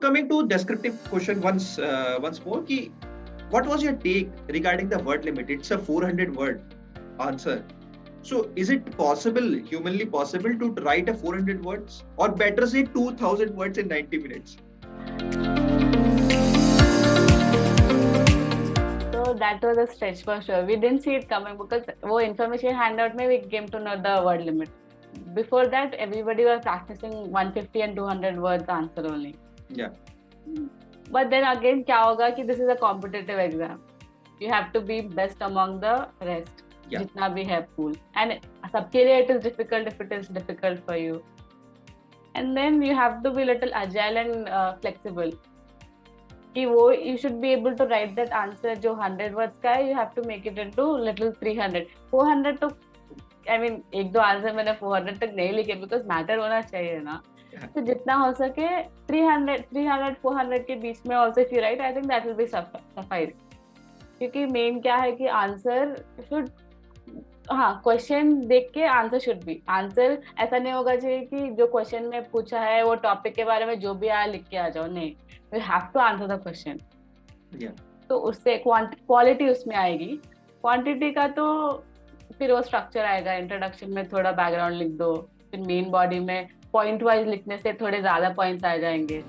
coming to descriptive question once more, ki what was your take regarding the word limit? It's a 400 word answer. So is it possible, humanly possible, to write a 400 words, or better say 2000 words in 90 minutes? So that was a stretch for sure. We didn't see it coming because वो information handout में we came to know the word limit. Before that, everybody was practicing 150 and 200 words answer only. Yeah. But then again, क्या होगा कि this is a competitive exam. You have to be best among the rest. Yeah. जितना भी है pool. And सबके लिए it is difficult if it is difficult for you. And then you have to be little agile and flexible. कि वो you should be able to write that answer जो 100 words का है, you have to make it into little 300. 400 तो I mean एक दो answer मैंने 400 तक नहीं लिखे because matter होना चाहिए ना. तो जितना हो सके 300 400 के बीच में also if you write, I think that will be suffice. क्योंकि मेन क्या है कि आंसर शुड क्वेश्चन देख के आंसर शुड बी आंसर ऐसा नहीं होगा चाहिए कि जो क्वेश्चन में पूछा है वो टॉपिक के बारे में जो भी आया लिख के आ जाओ. नहीं, you have to answer the question. तो उससे क्वालिटी उसमें आएगी. क्वांटिटी का तो फिर वो स्ट्रक्चर आएगा. इंट्रोडक्शन में थोड़ा बैकग्राउंड लिख दो, फिर मेन बॉडी में पॉइंट वाइज लिखने से थोड़े ज्यादा पॉइंट्स आ जाएंगे.